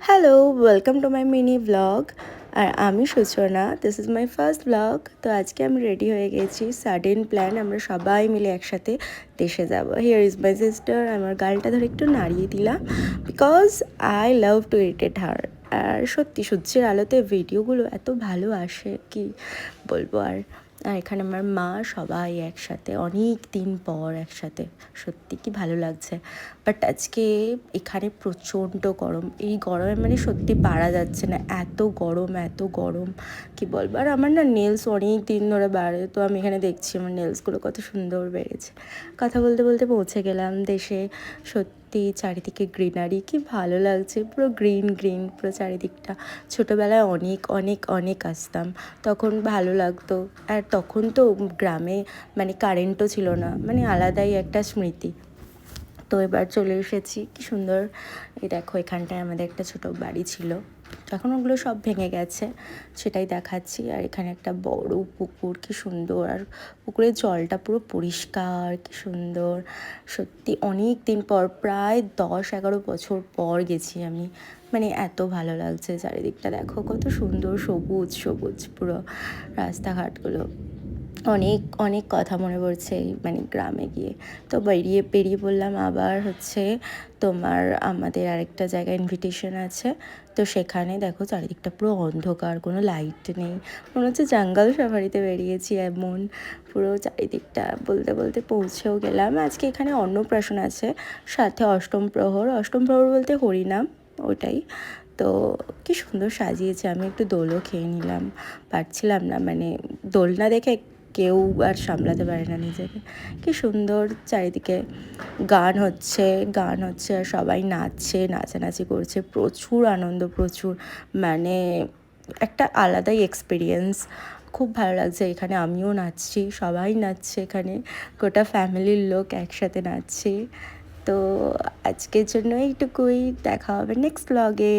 Hello, welcome to my mini blog. আর আমি Suchana, this is my first blog. তো আজকে আমি রেডি হয়ে গেছি। সাডেন প্ল্যান, আমরা সবাই মিলে একসাথে দেশে যাব। Here is my sister. আমার গালটা ধরে একটু নাড়িয়ে দিলাম because I love to irritate her. আর সত্যি সূর্যের আলোতে ভিডিওগুলো এত ভালো আসে, কি বলবো আর। আর এখানে আমার মা, সবাই একসাথে অনেক দিন পর একসাথে, সত্যি কি ভালো লাগছে। বাট আজকে এখানে প্রচণ্ড গরম, এই গরমে মানে সত্যি পারা যাচ্ছে না, এত গরম এত গরম, কি বলবো। আর আমার না নেলস অনেক দিন ধরে বাড়ে, তো আমি এখানে দেখছি আমার নেলসগুলো কত সুন্দর বেড়েছে। কথা বলতে বলতে পৌঁছে গেলাম দেশে। সত্যি চারিদিকে গ্রিনারি, কি ভালো লাগছে, পুরো গ্রিন গ্রিন পুরো চারিদিকটা। ছোটোবেলায় অনেক অনেক অনেক আসতাম, তখন ভালো লাগতো। আর তখন তো গ্রামে মানে কারেন্টও ছিল না, মানে আলাদাই একটা স্মৃতি। তো এবার চলে এসেছি, কি সুন্দর। এই দেখো, এখানটায় আমাদের একটা ছোটো বাড়ি ছিল, এখন ওগুলো সব ভেঙে গেছে, সেটাই দেখাচ্ছি। আর এখানে একটা বড় পুকুর, কি সুন্দর। আর পুকুরের জলটা পুরো পরিষ্কার, কি সুন্দর। সত্যি অনেক দিন পর, প্রায় 10-11 বছর পর গেছি আমি, মানে এত ভালো লাগছে। চারিদিকটা দেখো কত সুন্দর, সবুজ সবুজ পুরো রাস্তাঘাটগুলো। অনেক অনেক কথা মনে পড়ছে এই মানে গ্রামে গিয়ে। তো বেরিয়ে পড়লাম আবার হচ্ছে তোমার আমাদের আরেকটা জায়গায় ইনভিটেশন আছে। তো সেখানে দেখো চারিদিকটা পুরো অন্ধকার, কোনো লাইট নেই, মনে হচ্ছে জঙ্গল সাফারিতে বেরিয়েছি এমন। পুরো চারিদিকটা বলতে বলতে পৌঁছেও গেলাম। আজকে এখানে অন্নপ্রাশন আছে, সাথে অষ্টম প্রহর। অষ্টম প্রহর বলতে হরিনাম, ওটাই। তো কি সুন্দর সাজিয়েছে, আমি একটু দোলও খেয়ে নিলাম, পারছিলাম না, মানে দোল না দেখে কেউ আর সামলাতে পারে না নিজেকে। কি সুন্দর চারিদিকে গান হচ্ছে আর সবাই নাচছে, নাচানাচি করছে, প্রচুর আনন্দ, প্রচুর, মানে একটা আলাদাই এক্সপিরিয়েন্স। খুব ভালো লাগছে এখানে, আমিও নাচছি, সবাই নাচছে এখানে, গোটা ফ্যামিলির লোক একসাথে নাচছে। তো আজকের জন্য এইটুকুই, দেখা হবে নেক্সট ব্লগে।